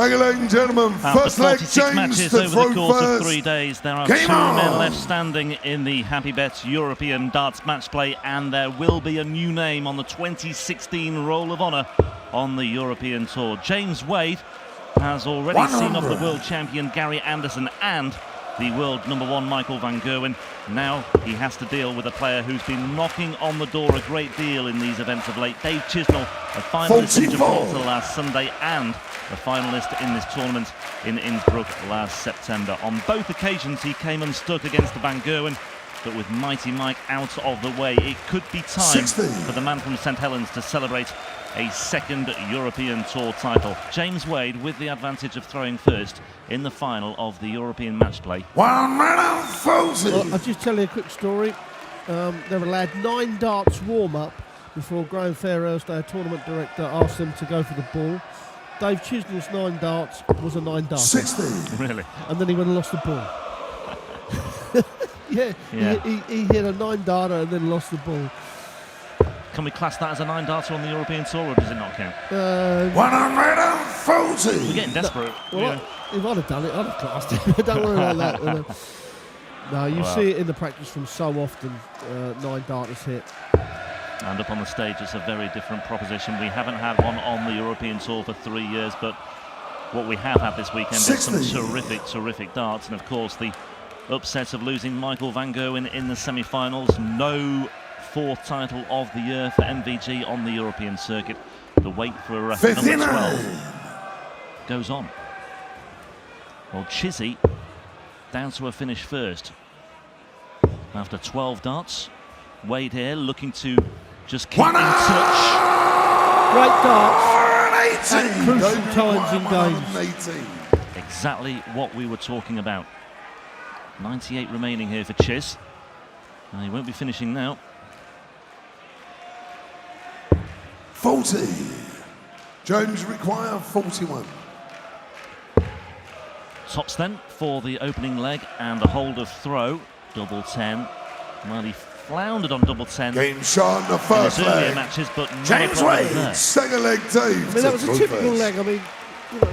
Thank you, ladies and gentlemen. After First leg, 46 James matches to over throw the course first. of 3 days, there are Game 2 on. men left standing in the Happy Bet European Darts Match Play, and there will be a new name on the 2016 Roll of Honour on the European Tour. James Wade has already seen off the world champion Gary Anderson and the world #1 Michael van Gerwen. Now he has to deal with a player who's been knocking on the door a great deal in these events of late. Dave Chisnall, a finalist in Gibraltar last Sunday and a finalist in this tournament in Innsbruck last September. On both occasions he came unstuck against the van Gerwen, but with Mighty Mike out of the way, it could be time for the man from St Helens to celebrate a second European Tour title. James Wade with the advantage of throwing first in the final of the European Match Play. Well, I'll just tell you a quick story. They were allowed 9 darts warm-up before Graham Fairhurst, our tournament director, asked them to go for the ball. Dave Chisnall's 9 darts was a 9-darter. 60. Really? And then he went and lost the ball. yeah. He hit a 9-darter and then lost the ball. Can we class that as a 9-darter on the European Tour, or does it not count? 140. We're getting desperate. Well, if I'd have done it, I'd have classed it. Don't worry about that. No, you see it in the practice from so often, 9-darters hit. And up on the stage, it's a very different proposition. We haven't had one on the European Tour for 3 years, but what we have had this weekend is some terrific darts. And of course, the upset of losing Michael van Gerwen in the semi-finals. No 4th title of the year for MVG on the European circuit. The wait for number 12 goes on. Well, Chizzy down to a finish first. After 12 darts, Wade here looking to just keep in touch. Great darts at crucial times in games. Exactly what we were talking about. 98 remaining here for Chiz. And he won't be finishing now. 40. James require 41. Tops then for the opening leg and a hold of throw. Double 10. Well, he floundered on double 10. Game shot in the first in his earlier leg. matches, but James Wade, second leg, Dave. I mean, that was a typical leg. I mean, you know,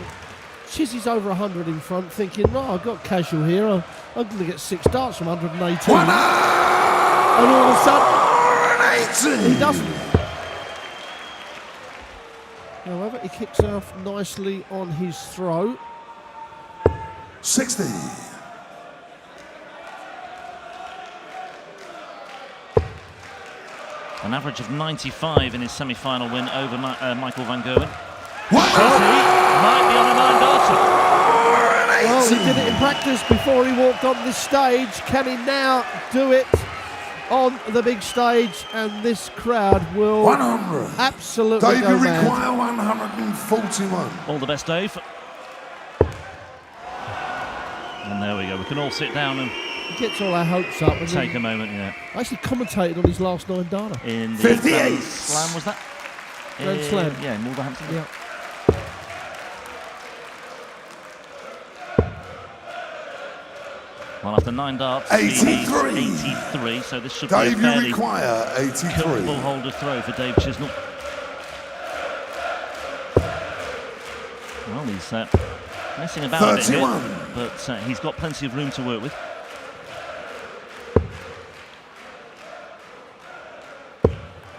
Chizzy's over 100 in front, thinking, no, I've got casual here. I'm going to get 6 darts from 118. And all of a sudden, he doesn't. However, he kicks off nicely on his throw. 60. An average of 95 in his semi-final win over Michael van Gerwen. Chizzy might be on a 9-darter. Well, he did it in practice before he walked on this stage. Can he now do it on the big stage? And this crowd will 100. absolutely Dave, go you mad. require 141. All the best, Dave. And there we go. We can all sit down and He gets all our hopes up. And take a moment, yeah. I actually commentated on his last 9-darter. In the 58. Grand Slam, was that? Grand Slam. Yeah, in Wolverhampton. Yeah. Well, after 9 darts, 83. 83, so this should be Dave, a you fairly require 83. comfortable hold of throw for Dave Chisnall. Well, he's messing about a bit 31. here, but he's got plenty of room to work with.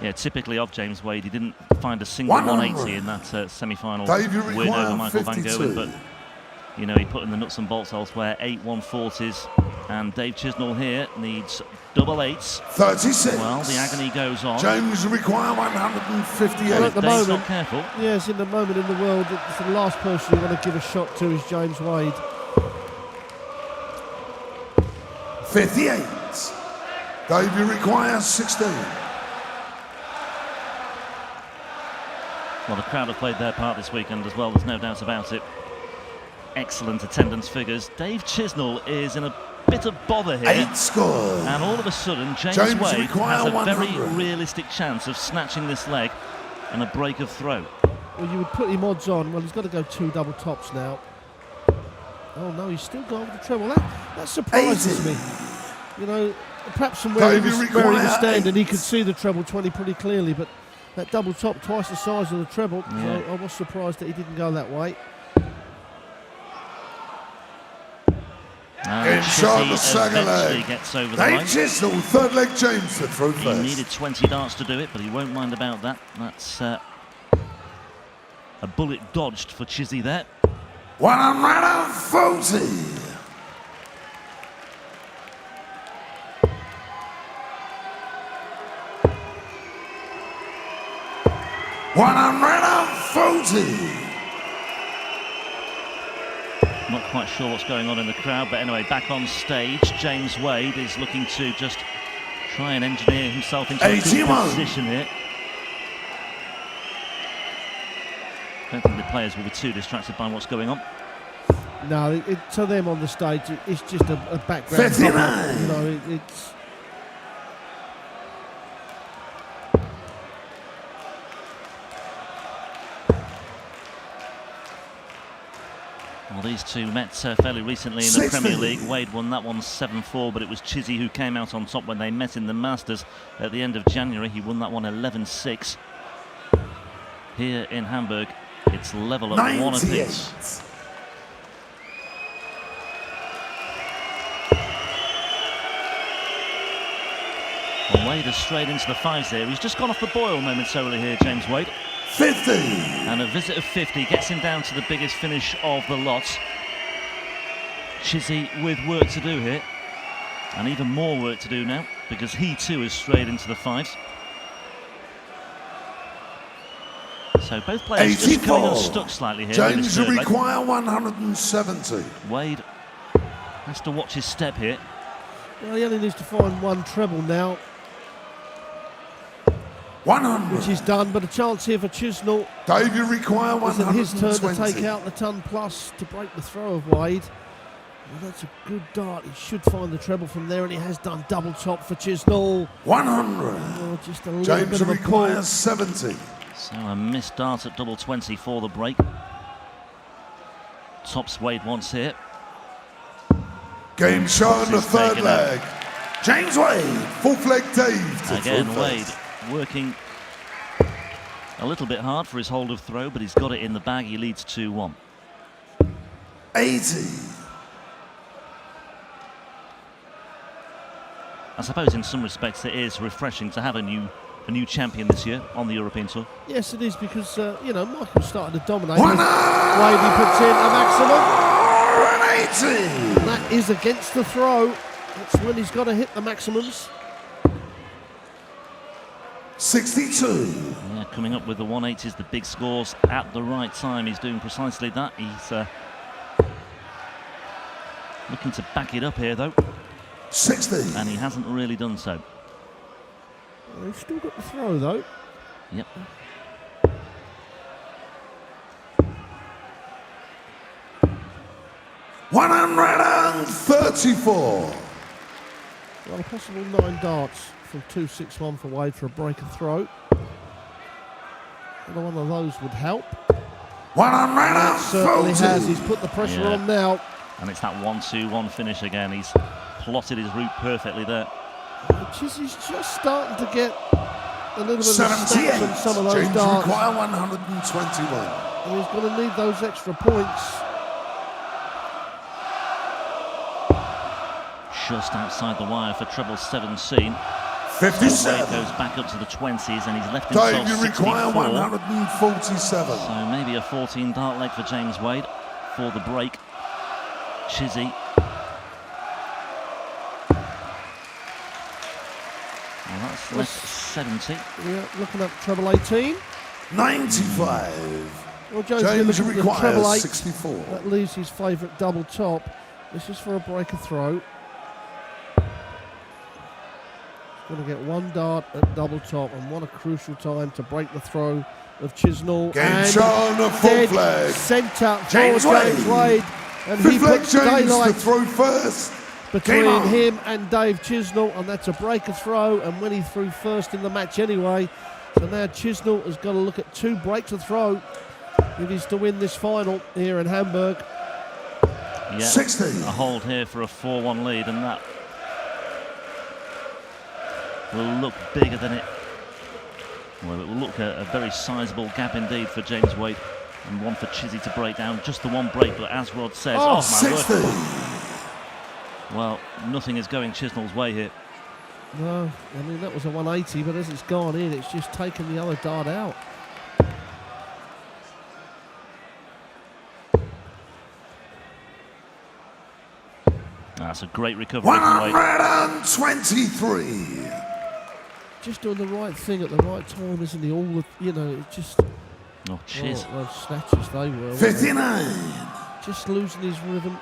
Yeah, typically of James Wade, he didn't find a single 180 in that semi-final Dave, you win over require Michael van 52. Gerwen, but you know, he put in the nuts and bolts elsewhere. 8 140s, and Dave Chisnall here needs double 8s. 36. Well, the agony goes on. James require 158. Well, at the Dave's moment, not careful. yes, in the moment in the world, it's the last person you want to give a shot to is James Wade. 58. Dave, you require 16. Well, the crowd have played their part this weekend as well, there's no doubt about it. Excellent attendance figures. Dave Chisnall is in a bit of bother here. 8 scores. And all of a sudden, James Wade has a very realistic chance of snatching this leg and a break of throw. Well, you would put him odds on. Well, he's got to go 2 double tops now. Oh, no, he's still going with the treble. That surprises 80. me. You know, perhaps from where he was standing, he could see the treble 20 pretty clearly, but that double top, twice the size of the treble, so I was surprised that he didn't go that way. Inside the Chizzy second eventually leg. gets over the Dave line. Chisnall, third leg James to throw He first. needed 20 darts to do it, but he won't mind about that. That's a bullet dodged for Chizzy there. 140. 140. Not quite sure what's going on in the crowd, but anyway, back on stage, James Wade is looking to just try and engineer himself into a good 81. position here. I don't think the players will be too distracted by what's going on. No, to them on the stage, it's just a background. 59. You know, it's. Well, these two met fairly recently in the Premier League. Wade won that one 7-4, but it was Chizzy who came out on top when they met in the Masters at the end of January. He won that one 11-6. Here in Hamburg, it's level at 1 apiece. And Wade has strayed into the fives there. He's just gone off the boil momentarily here, James Wade. 50. And a visit of 50 gets him down to the biggest finish of the lot. Chizzy with work to do here, and even more work to do now, because he too has strayed into the fives. So both players just coming unstuck slightly here. James will require 170. Wade has to watch his step here. Well, he only needs to find one treble now, 100. which he's done, but a chance here for Chisnall. Dave, you require Is it his turn to 120. take out the ton plus to break the throw of Wade? Well, that's a good dart. He should find the treble from there, and he has done double top for Chisnall. 100. Oh, just a little James bit of a pull. requires 70. So a missed dart at double 20 for the break. Tops Wade wants here. Game show in the He's third taken leg. James Wade, fourth leg Dave to Again, throw Wade first. working a little bit hard for his hold of throw, but he's got it in the bag. He leads 2-1. 80. I suppose in some respects it is refreshing to have a new champion this year on the European Tour. Yes, it is, because, you know, Michael started to dominate. 180. Wade, he puts in a maximum. 180. That is against the throw. That's when he's got to hit the maximums. 62. Yeah, coming up with the 180s, the big scores at the right time. He's doing precisely that. He's looking to back it up here, though, 60. and he hasn't really done so. Well, he's still got the throw, though. Yep. $134. Well, a possible 9 darts from 2-6-1 for Wade for a break and throw. Another one of those would help. Certainly has. He's 140. put the pressure Yeah. on now. And it's that 1-2-1 finish again. He's plotted his route perfectly there. Chizzy's just starting to get a little bit of snaps 78. on some of those James darts. require 121. And he's going to need those extra points. Just outside the wire for treble 17. 57. Wade goes back up to the 20s, and he's left himself Dave, you require 64. 147. So maybe a 14 dart leg for James Wade for the break. Chizzy. Well, that's left 70. Yeah, looking up treble 18. 95. Well, Jones James looking at the treble requires 8. 64. That leaves his favourite double top. This is for a break and throw. Going to get one dart at double top, and what a crucial time to break the throw of Chisnall. Game and show on the fourth leg. centre for James James Wade. And he Fifth leg puts James to daylight throw first. between Game on. him and Dave Chisnall, and that's a break and throw, and when he threw first in the match anyway. So now Chisnall has got to look at 2 breaks to throw if he's to win this final here in Hamburg. Yeah, 60. a hold here for a 4-1 lead, and that will look bigger than it. Well, it will look a very sizable gap indeed for James Wade, and one for Chizzy to break down. Just the one break, but as Rod says, oh my 60. word. Well, nothing is going Chisnall's way here. No, I mean, that was a 180, but as it's gone in, it's just taken the other dart out. That's a great recovery from Wade. 123. Just doing the right thing at the right time, isn't he? All the, you know, it just... Oh, Chiz. Oh, those snatches they were. 59. Just losing his rhythm.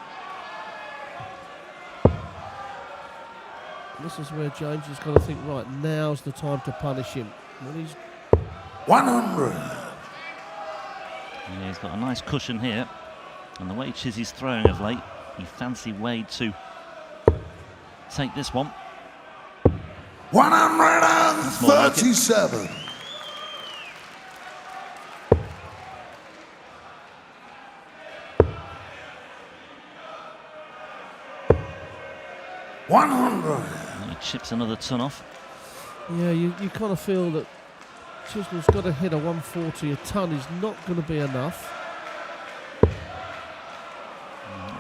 This is where James has got to think, right, now's the time to punish him. When he's 100. Yeah, he's got a nice cushion here. And the way Chiz is throwing of late, you fancy Wade to take this one. 137. He chips another ton off. Yeah, you kind of feel that Chisnall's got to hit a 140 a ton. Is not going to be enough.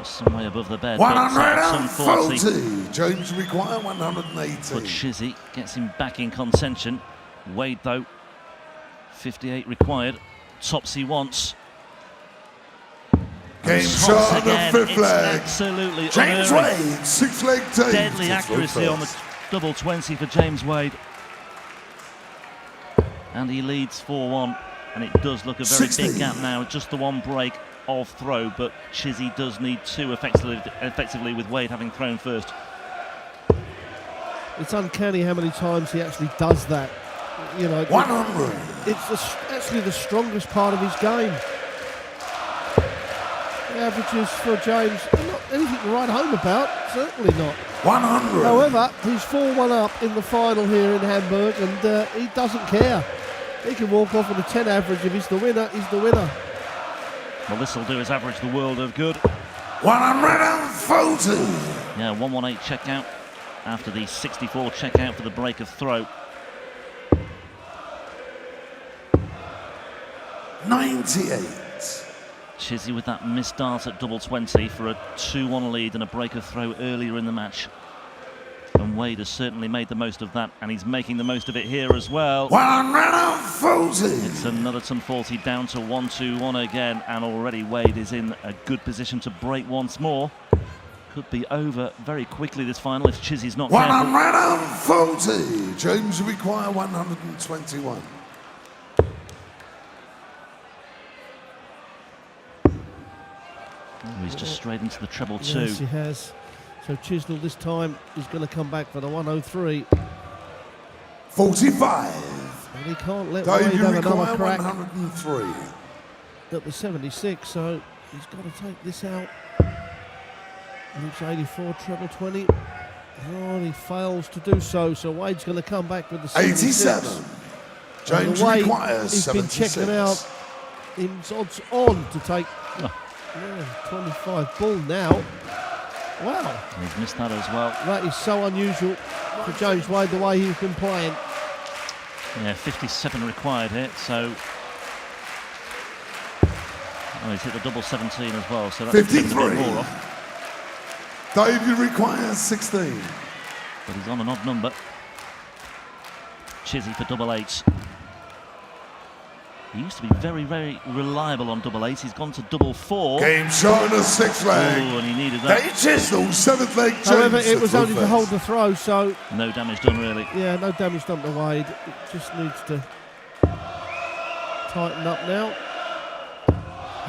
Some way above the bed. 140. James require 180. But Chizzy gets him back in contention. Wade, though, 58 required. Tops he wants. Game shot again. The fifth leg. Absolutely James unerring. Wade, 6 leg team. Deadly accuracy on the double 20 for James Wade. And he leads 4-1. And it does look a very 60. big gap now. Just the one break of throw, but Chizzy does need two effectively with Wade having thrown first. It's uncanny how many times he actually does that. You know, 100. It's actually the strongest part of his game. The averages for James are not anything to write home about, certainly not. 100. However, he's 4-1 up in the final here in Hamburg, and he doesn't care. He can walk off with a 10 average. If he's the winner, he's the winner. Well, this will do his average the world of good. 140. Yeah, 118 checkout after the 64 checkout for the break of throw. 98. Chizzy with that missed dart at double 20 for a 2-1 lead and a break of throw earlier in the match. And Wade has certainly made the most of that, and he's making the most of it here as well. 140. It's another ton 40 down to 1-2-1 again, and already Wade is in a good position to break once more. Could be over very quickly this final if Chizzy's not careful. 140. James require 121. Oh, he's just straight into the treble two. Yes, he has. So Chisnall this time is going to come back for the 103. 45. And he can't let Dave, Wade you have require another crack 103. at the 76, so he's got to take this out. Reach 84, treble 20. Oh, he fails to do so, so Wade's going to come back with the 76. 87. James requires he's 76. been checking out. He's odds on to take 25 bull now. Wow. He's missed that as well. That is so unusual for James Wade, the way he's been playing. Yeah, 57 required here, so... Oh, he's hit the double 17 as well, so that's 53. a bit more off. Dave, you require 16. But he's on an odd number. Chizzy for double eights. He used to be very, very reliable on double eights. He's gone to double four. Game shot in the 6th leg. Oh, and he needed that. Dave Chisnall, 7th leg. James However, it was only to hold the throw, so... No damage done, really. Yeah, no damage done to Wade. It just needs to tighten up now.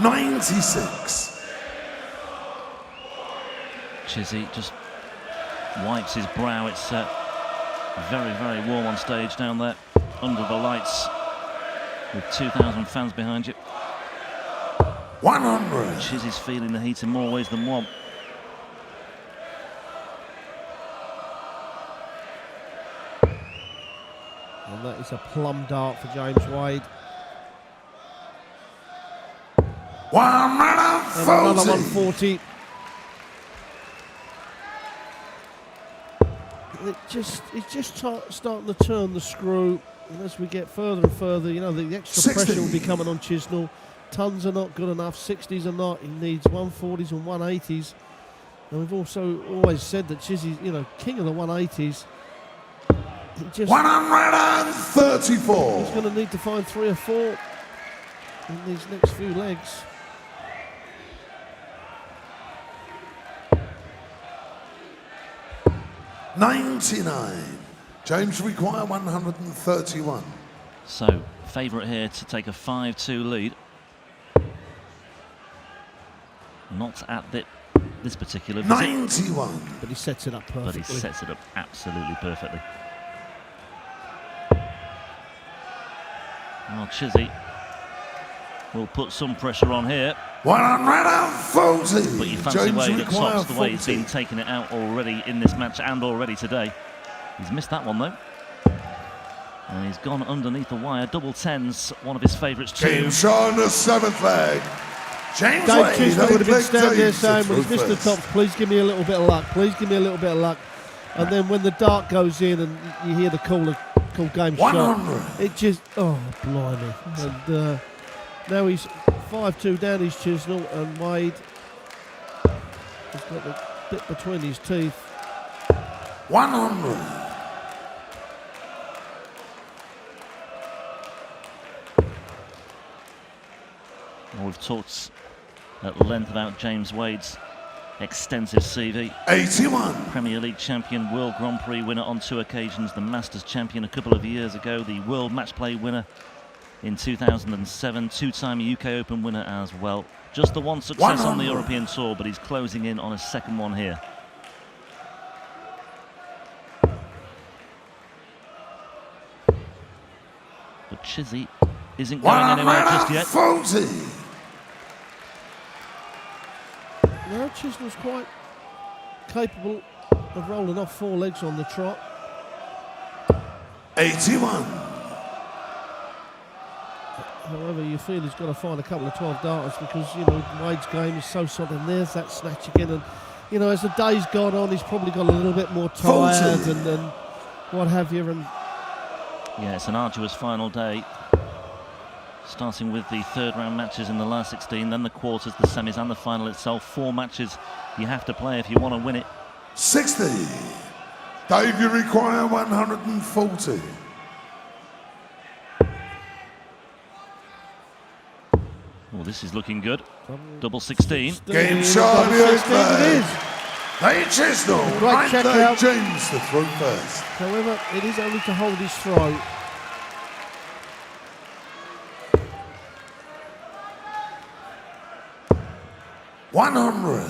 96. Chizzy just wipes his brow. It's very, very warm on stage down there under the lights with 2,000 fans behind you. 100. Chizzy's feeling the heat in more ways than one. And that is a plum dart for James Wade. 140. And another 140. It's just starting to turn the screw. And as we get further and further, you know, the extra 60. pressure will be coming on Chisnall. Tons are not good enough. 60s are not. He needs 140s and 180s. And we've also always said that Chizzy's, you know, king of the 180s. 134. He's going to need to find 3 or 4 in these next few legs. $99. James require 131. So, favourite here to take a 5-2 lead. Not at this particular visit. 91. But he sets it up perfectly. But he sets it up absolutely perfectly. Well, Chizzy will put some pressure on here. 140. But you fancy Wade at tops the way he's been taking it out already in this match and already today. He's missed that one though. And he's gone underneath the wire. Double tens, one of his favourites too. Game shot on the 7th leg. James Dave Wade, Chisnall would have been standing there Dave saying, well, he's missed the first. tops, please give me a little bit of luck, please give me a little bit of luck. And then when the dart goes in and you hear the call game 100. shot, it just, oh, blimey. And now he's 5-2 down his Chisnall, and Wade has got the bit between his teeth. 100. Well, we've talked at length about James Wade's extensive CV. 81. Premier League champion, World Grand Prix winner on 2 occasions, the Masters champion a couple of years ago, the World Matchplay winner in 2007, 2-time UK Open winner as well. Just the one success on the European Tour, but he's closing in on a second one here. But Chizzy isn't going anywhere just yet. 140. Now Chisnall's quite capable of rolling off 4 legs on the trot. 81. However, you feel he's got to find a couple of 12 darters because, you know, Wade's game is so solid. And there's that snatch again. And, you know, as the day's gone on, he's probably got a little bit more tired and what have you. And yeah, it's an arduous final day. Starting with the 3rd round matches in the last 16, then the quarters, the semis and the final itself. 4 matches you have to play if you want to win it. 60. Dave, you require 140. Well, this is looking good. Double 16. Game shot on the 8th leg. It is. Dave Chisnall, Great 9th check leg, out. James to throw first. However, it is only to hold his throw. $100.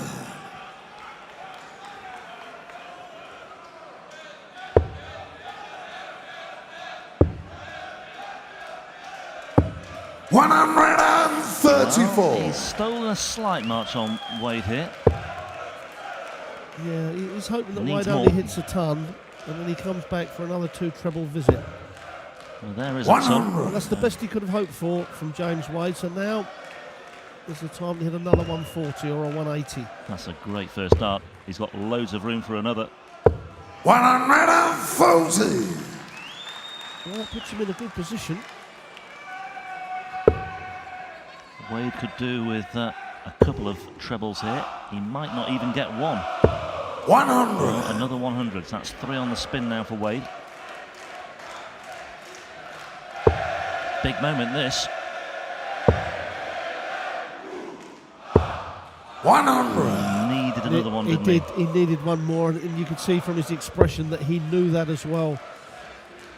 $134. Well, he's stolen a slight march on Wade here. Yeah, he's hoping that Needs Wade only more. hits a ton, and then he comes back for another 2 treble visit. Well, there is a ton. Well, that's the best he could have hoped for from James Wade. So now is the time to hit another 140 or a 180. That's a great first dart. He's got loads of room for another. 140. Well, that puts him in a good position. Wade could do with a couple of trebles here. He might not even get one. 100. Another 100. So that's 3 on the spin now for Wade. Big moment this. 100. Needed another one, He didn't did. He needed one more, and you could see from his expression that he knew that as well.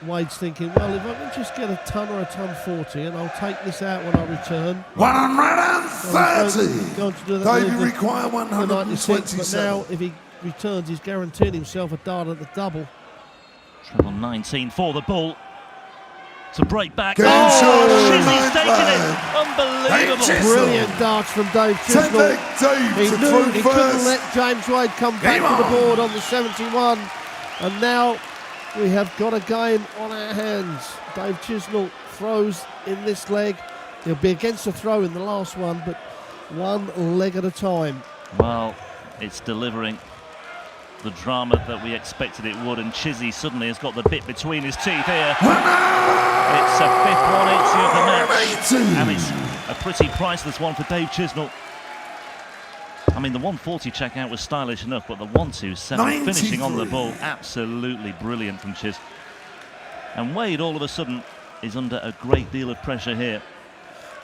Wade's thinking, well, if I can just get a ton or a ton 40, and I'll take this out when I return. 130. Going to do that Dave, with you the- require the 96, but 127. now if he returns, he's guaranteeing himself a dart at the double. Treble 19 for the ball. To break back. Game Oh, shot. Chizzy's taken Dave it. Unbelievable. Chisnall. Brilliant darts from Dave 10th Chisnall. leg, Dave He to knew throw he couldn't first. let James Wade come back Game to the on. board on the 71. And now we have got a game on our hands. Dave Chisnall throws in this leg. He'll be against the throw in the last one, but one leg at a time. Well, it's delivering the drama that we expected it would, and Chizzy suddenly has got the bit between his teeth here. It's a 5th 180 of the match, and it's a pretty priceless one for Dave Chisnall. I I mean, the 140 checkout was stylish enough, but the 127 finishing on the ball, absolutely brilliant from Chis. And Wade, all of a sudden, is under a great deal of pressure here.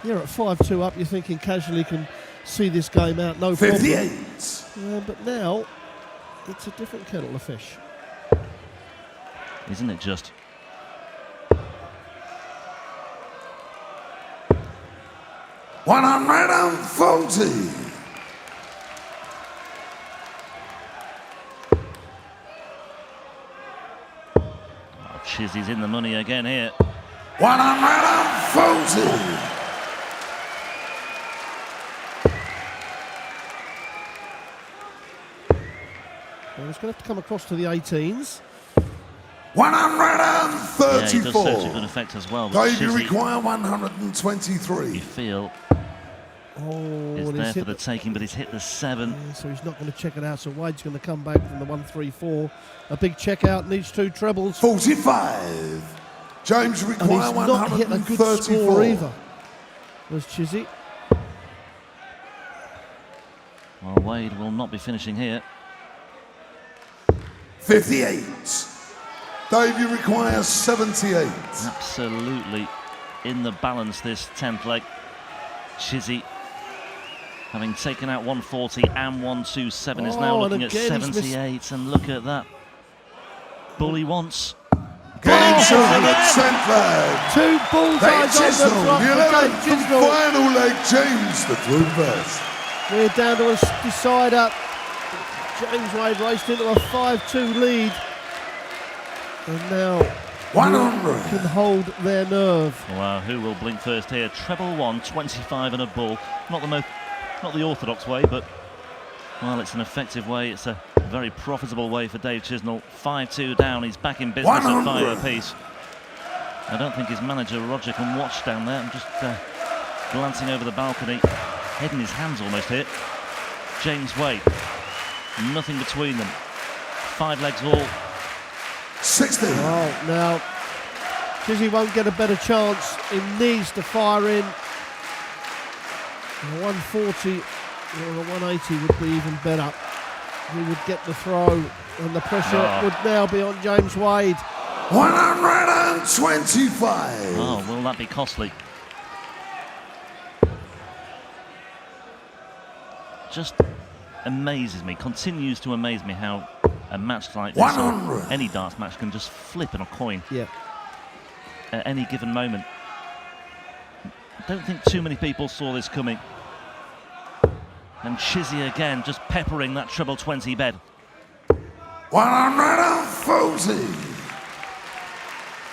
You're at 5-2 up, you're thinking casually can see this game out, no problem. 58. But now, it's a different kettle of fish. Isn't it just? $140. Chizzy's in the money again here. 140. Well, he's going to have to come across to the 18s. 134. Yeah, he does such a good effect as well. Dave, you require 123. You feel Oh, is there for the taking, but he's hit the 7. Yeah, so he's not going to check it out. So Wade's going to come back from the 134. A big check out, needs 2 trebles. 45. James require and he's not hit a good score either. There's Chizzy. Well, Wade will not be finishing here. 58. Dave, you require 78. Absolutely in the balance this 10th leg. Chizzy, having taken out 140 and 127, is now looking at 78, and look at that. Bull he wants. Game over the 10th leg. 2 bullseyes on the drop. The 11th and final leg, James the through best. We're down to a decider. James Wade raced into a 5-2 lead. And now 100 can hold their nerve. Wow, who will blink first here? Treble 1, 25 and a bull. Not the orthodox way, but well, it's an effective way. It's a very profitable way for Dave Chisnall. 5-2 down. He's back in business 100. at 5 apiece. I don't think his manager Roger can watch down there. I'm just glancing over the balcony, head in his hands almost here. James Wade, nothing between them. 5 legs all. 60. Oh, now Chizzy won't get a better chance. He needs to fire in. A 140 or a 180 would be even better. He would get the throw, and the pressure would now be on James Wade. 125. Oh, will that be costly? Just amazes me, continues to amaze me how a match like this, or any darts match, can just flip on a coin at any given moment. I don't think too many people saw this coming. And Chizzy again, just peppering that treble 20 bed. 140.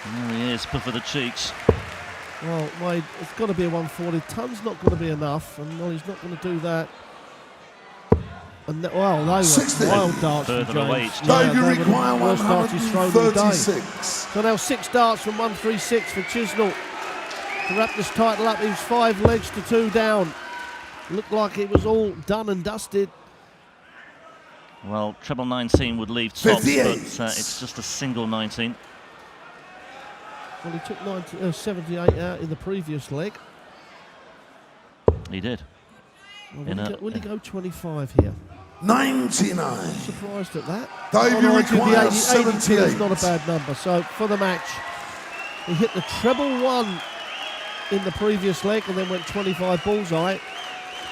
There he is, puff of the cheeks. Well, Wade, it's got to be a 140. Ton's not going to be enough, and well, he's not going to do that. And well, they were 60. wild darts from Further away James. each time. Dave, you require Worst darts he's thrown all day. 136. So now 6 darts from 136 for Chisnall to wrap this title up. He was 5 legs to 2 down. Looked like it was all done and dusted. Well, treble 19 would leave tops, 58. but it's just a single 19. Well, he took 78 out in the previous leg. He did. Well, will he go 25 here? 99. I'm surprised at that. Dave, you require 78. Is not a bad number. So for the match, he hit the treble 1 in the previous leg and then went 25 bullseye.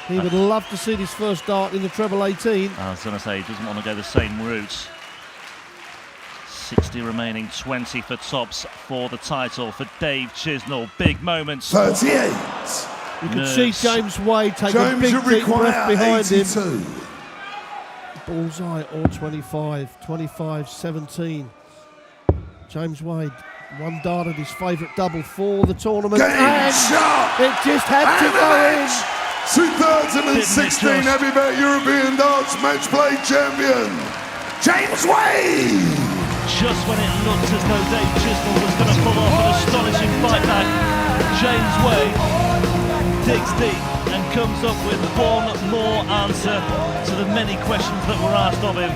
He would love to see his first dart in the treble 18. I was going to say, he doesn't want to go the same route. 60 remaining, 20 for tops for the title for Dave Chisnall. Big moments. 38. You could see James Wade take a big deep breath behind 82. him. Bullseye or 25, 25-17. James Wade, 1 dart at his favourite double for the tournament. And shot. it just had to go in. 2016 Heavyweight European Darts Matchplay Champion, James Wade. Just when it looked as though Dave Chisnall was going to pull off an astonishing fight back, James Wade digs deep and comes up with one more answer to the many questions that were asked of him.